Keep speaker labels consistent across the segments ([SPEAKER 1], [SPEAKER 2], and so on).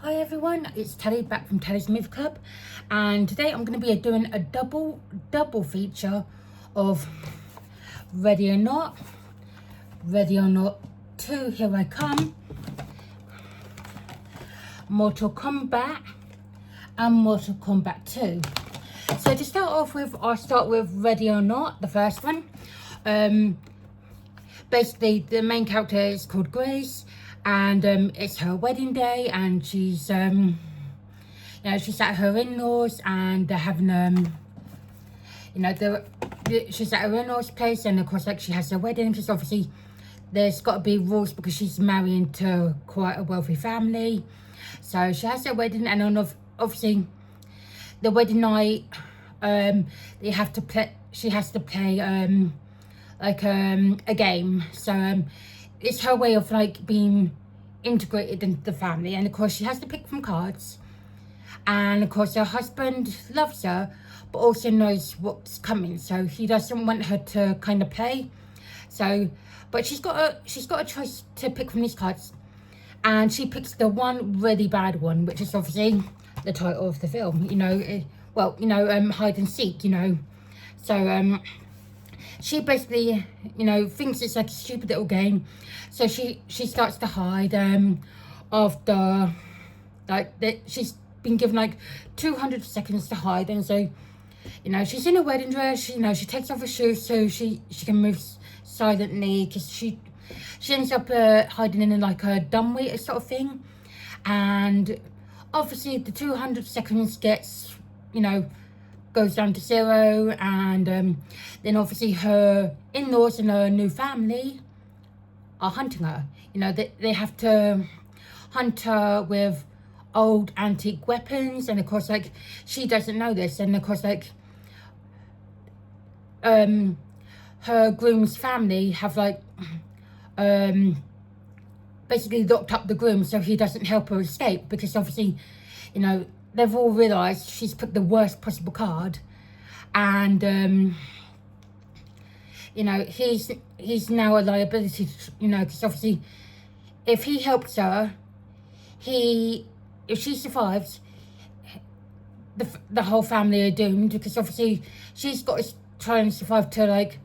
[SPEAKER 1] Hi everyone, it's Teddy back from Teddy's Movie Club, and today I'm going to be doing a double feature of Ready or Not 2, Here I Come, Mortal Kombat, and Mortal Kombat 2. So to start off with, I'll start with Ready or Not, the first one. Basically, the main character is called Grace, and it's her wedding day, and she's she's at her in-laws, and they're having she's at her in-laws place, and of course, like, she has her wedding, because obviously there's got to be rules because she's marrying to quite a wealthy family. So she has her wedding, and on obviously the wedding night, she has to play a game. So it's her way of like being integrated into the family, and of course she has to pick from cards, and of course her husband loves her but also knows what's coming, so he doesn't want her to kind of play. So but she's got a choice to pick from these cards, and she picks the one really bad one, which is obviously the title of the film, hide and seek, so she basically, thinks it's like a stupid little game. So she starts to hide after, she's been given like 200 seconds to hide. And so, she's in a wedding dress, she takes off her shoes so she can move silently, because she ends up hiding in like a dumbwaiter sort of thing. And obviously the 200 seconds gets, goes down to 0, and then obviously her in-laws and her new family are hunting her. They have to hunt her with old antique weapons, and of course, like, she doesn't know this, and of course, like, her groom's family have like basically locked up the groom so he doesn't help her escape, because obviously, they've all realised she's put the worst possible card, and he's now a liability, because obviously if he helps her, if she survives, the whole family are doomed, because obviously she's got to try and survive to like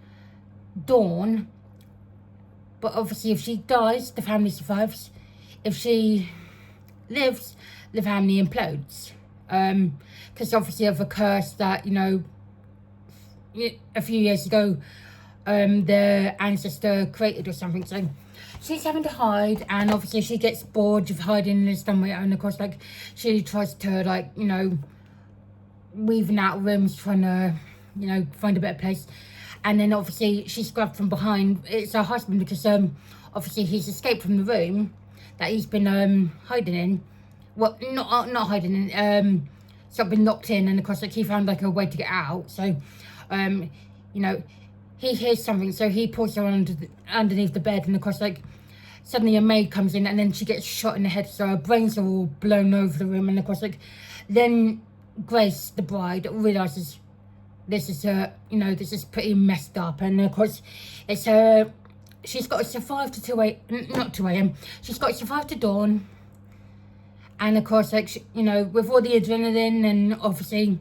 [SPEAKER 1] dawn. But obviously if she dies, the family survives. If she lives, the family implodes, because obviously of a curse that a few years ago their ancestor created or something. So she's having to hide, and obviously she gets bored of hiding in this dumbwaiter, and of course, like, she tries to like weaving out rooms, trying to find a better place. And then obviously she's grabbed from behind. It's her husband, because obviously he's escaped from the room that he's been hiding in. Well, not hiding in, sort of been locked in, and of course, like, he found like a way to get out. So he hears something, so he pulls her underneath the bed, and of course, like, suddenly a maid comes in, and then she gets shot in the head, so her brains are all blown over the room. And of course, like, then Grace, the bride, realizes this is pretty messed up, and of course it's her. She's got to survive to not 2 a.m. She's got to survive to dawn, and of course, like, with all the adrenaline and obviously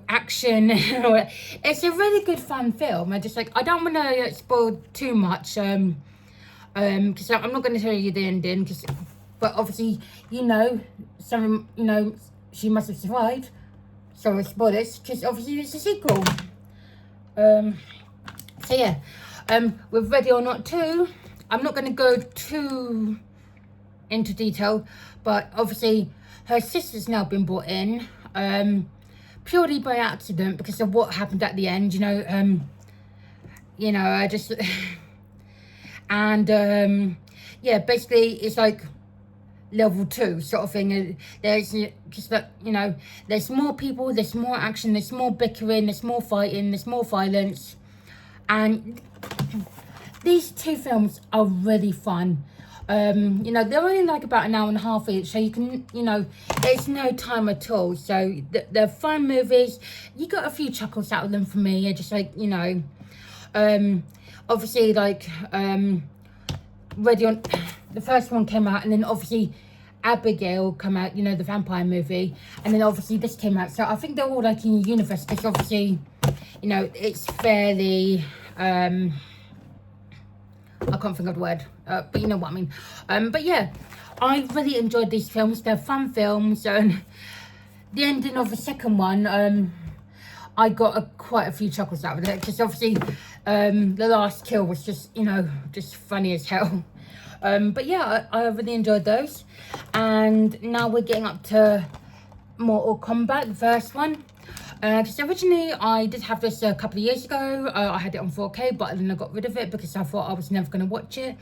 [SPEAKER 1] action. It's a really good fun film. I don't want to spoil too much, because I'm not going to tell you the ending, but obviously she must have survived. So I spoil this, because obviously it's a sequel. So yeah, with Ready or Not 2, I'm not going to go too into detail, but obviously her sister's now been brought in, purely by accident, because of what happened at the end. I just and yeah, basically it's like level 2 sort of thing. There's just that, there's more people, there's more action, there's more bickering, there's more fighting, there's more violence, and these 2 films are really fun. They're only like about an hour and a half each, so you can, there's no time at all. So they're fun movies. You got a few chuckles out of them for me. Just like, obviously, like, the first one came out, and then obviously Abigail came out, you know, the vampire movie, and then obviously this came out. So I think they're all like in the universe, because obviously, you know, it's fairly, I can't think of the word, but you know what I mean. But yeah, I really enjoyed these films. They're fun films, and the ending of the second one, I got quite a few chuckles out of it, because obviously the last kill was just, you know, just funny as hell. But yeah, I really enjoyed those. And now we're getting up to Mortal Kombat, the first one. Because originally I did have this a couple of years ago. I had it on 4K, but then I got rid of it because I thought I was never going to watch it.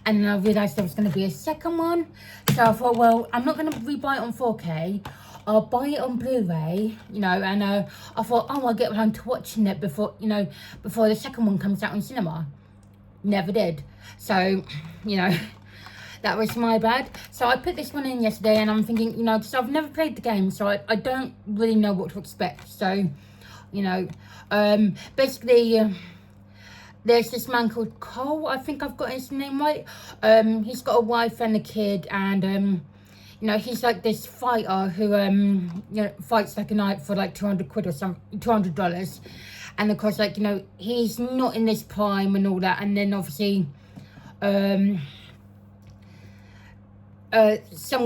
[SPEAKER 1] And then I realised there was going to be a second one. So I thought, well, I'm not going to rebuy it on 4K. I'll buy it on Blu-ray, you know, and I thought, oh, I'll get around to watching it before, you know, before the second one comes out in cinema. Never did. So, you know, that was my bad. So I put this one in yesterday, and I'm thinking, you know, because I've never played the game, so I don't really know what to expect. So, you know, basically, there's this man called Cole. I think I've got his name right. He's got a wife and a kid, and you know, he's like this fighter who you know, fights like a night for like 200 quid or something, $200. And of course, like, you know, he's not in this prime and all that. And then obviously some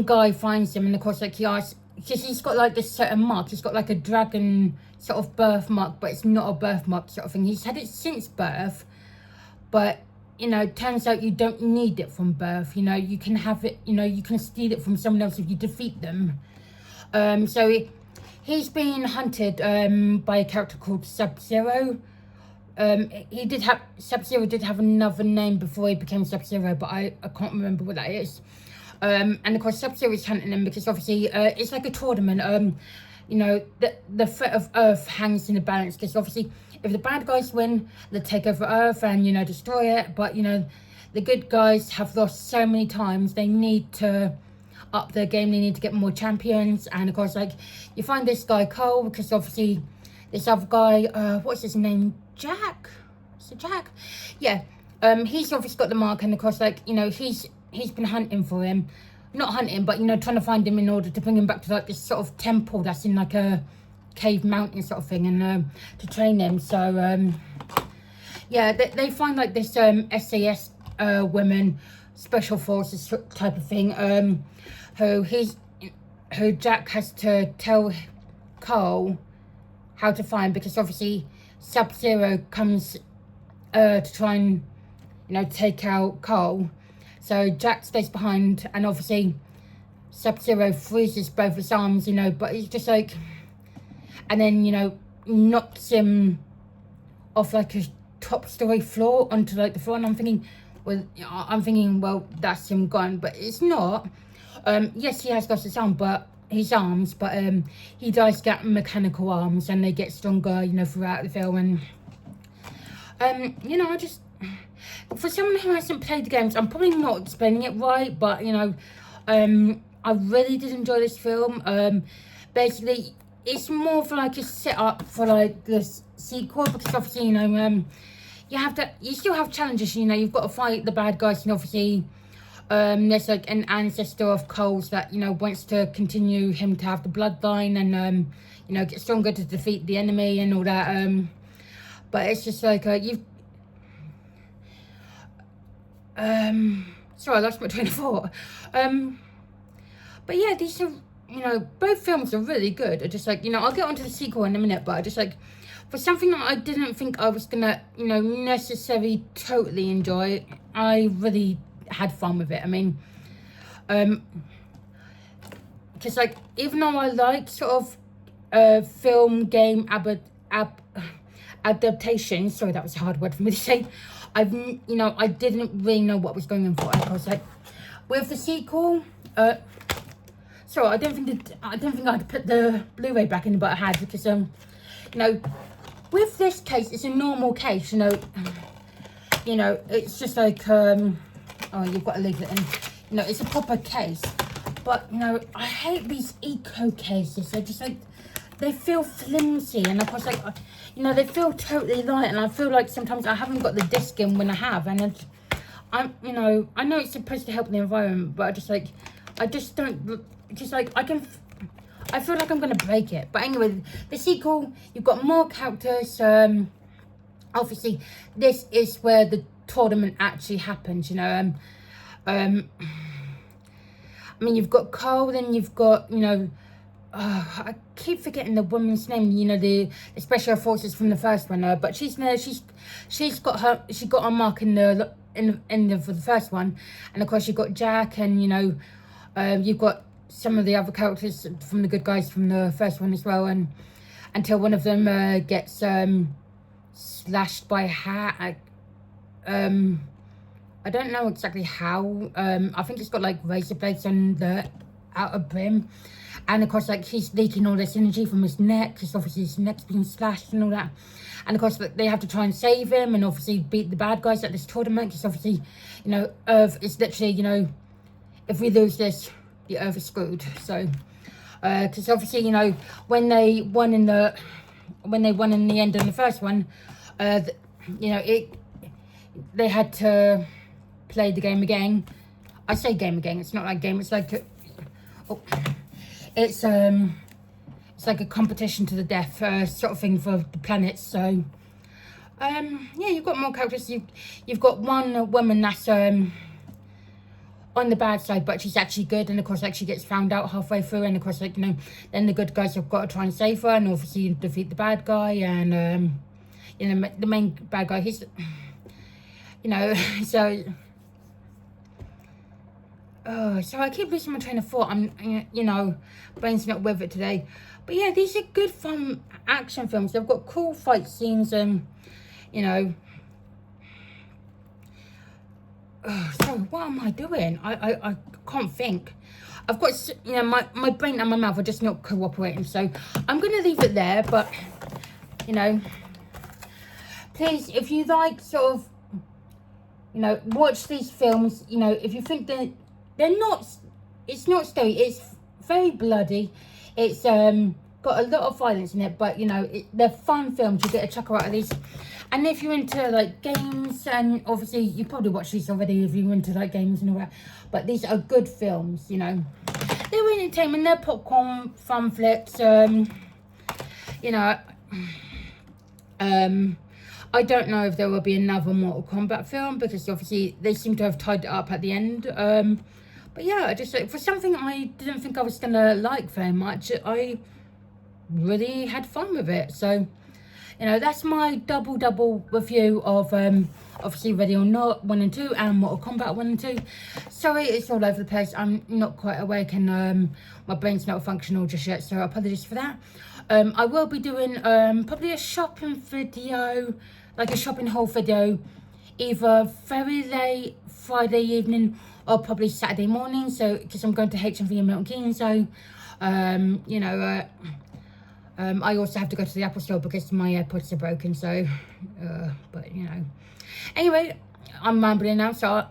[SPEAKER 1] guy finds him, and of course, like, he asks, because he's got like this certain mark, he's got like a dragon sort of birthmark, but it's not a birthmark sort of thing. He's had it since birth, but you know, turns out you don't need it from birth. You know, you can have it, you know, you can steal it from someone else if you defeat them. So he's being hunted by a character called Sub-Zero. He did have, Sub-Zero did have another name before he became Sub-Zero, but I can't remember what that is. And of course, Sub-Zero is hunting him because obviously it's like a tournament. You know, the threat of Earth hangs in the balance, because obviously if the bad guys win, they take over Earth and, you know, destroy it. But, you know, the good guys have lost so many times. They need to up their game. They need to get more champions. And, of course, like, you find this guy, Cole, because obviously this other guy, what's his name? Jack? Is it Jack? Yeah. He's obviously got the mark. And, of course, like, you know, he's been hunting for him. Not hunting, but, you know, trying to find him in order to bring him back to, like, this sort of temple that's in, like, a cave mountain sort of thing, and to train him. So yeah, they find like this SAS women, special forces type of thing, who Jack has to tell Cole how to find, because obviously Sub-Zero comes to try and, you know, take out Cole. So Jack stays behind, and obviously Sub-Zero freezes both his arms, you know, but he's just like, and then, you know, knocks him off like a top story floor onto like the floor. And I'm thinking, well, that's him gone, but it's not. Yes, he has lost his arms, but he does get mechanical arms, and they get stronger, you know, throughout the film. And you know, I just, for someone who hasn't played the games, I'm probably not explaining it right, but you know, I really did enjoy this film. Basically, it's more for like a setup for like this sequel, because obviously, you know, you still have challenges. You know, you've got to fight the bad guys, and obviously there's like an ancestor of Cole's that, you know, wants to continue him to have the bloodline, and you know, get stronger to defeat the enemy and all that. But it's just like sorry, I lost my train of thought. But yeah, these are, you know, both films are really good. I just like, you know, I'll get onto the sequel in a minute, but I just like, for something that I didn't think I was gonna, you know, necessarily totally enjoy, I really had fun with it. I mean, because like, even though I like sort of film game adaptation, sorry, that was a hard word for me to say, you know, I didn't really know what was going on for it. I was like, with the sequel, sorry, I don't think I had to put the Blu-ray back in, but I had, because you know, with this case, it's a normal case. You know, it's just like oh, you've got to leave it in. You know, it's a proper case. But you know, I hate these eco cases. They're just like, they feel flimsy, and of course, like, you know, they feel totally light, and I feel like sometimes I haven't got the disc in when I have, and you know, I know it's supposed to help the environment, but I just don't, just like, I feel like I'm going to break it. But anyway, the sequel, you've got more characters. Obviously, this is where the tournament actually happens, you know. I mean, you've got Cole, then you've got, you know, I keep forgetting the woman's name, you know, the special forces from the first one, but she's got her mark in the for the first one, and of course you've got Jack, and you know, you've got some of the other characters from the good guys from the first one as well, and until one of them gets slashed by a hat. I don't know exactly how. I think it's got like razor blades on the outer brim, and of course like he's leaking all this energy from his neck, because obviously his neck's being slashed and all that. And of course they have to try and save him, and obviously beat the bad guys at this tournament, because obviously, you know, Earth is literally, you know, if we lose this, the Earth is screwed. So because obviously, you know, when they won in the end in the first one, you know, they had to play the game again. I say game again, it's not like game, it's like it's like a competition to the death sort of thing for the planets. So yeah, you've got more characters. You've got one woman that's on the bad side, but she's actually good, and of course like she gets found out halfway through, and of course like, you know, then the good guys have got to try and save her, and obviously defeat the bad guy, and you know, the main bad guy, he's, you know, so I keep losing my train of thought. I'm, you know, brain's not with it today. But yeah, these are good fun action films. They've got cool fight scenes, and you know. So what am I doing? I can't think. I've got, you know, my brain and my mouth are just not cooperating. So I'm going to leave it there. But, you know, please, if you like sort of, you know, watch these films, you know, if you think they're not, it's not scary, it's very bloody, it's got a lot of violence in it, but you know, they're fun films. You get a chuckle out of these. And if you're into like games, and obviously you probably watched these already if you're into like games and all that, but these are good films, you know, they're entertainment, they're popcorn fun flicks. You know, I don't know if there will be another Mortal Kombat film, because obviously they seem to have tied it up at the end. But yeah, just for something I didn't think I was gonna like very much, I really had fun with it. So, you know, that's my double review of obviously Ready or Not 1 and 2, and Mortal Kombat 1 and 2. Sorry, it's all over the place. I'm not quite awake, and my brain's not functional just yet, so apologies for that. I will be doing probably a shopping video, like a shopping haul video, either very late Friday evening or probably Saturday morning. So because I'm going to HMV in Milton Keynes, so you know, I also have to go to the Apple store because my AirPods are broken. So but you know, anyway, I'm rambling now, so I'll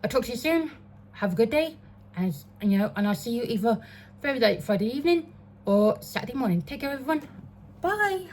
[SPEAKER 1] talk to you soon. Have a good day, and you know, and I'll see you either very late Friday evening or Saturday morning. Take care, everyone. Bye.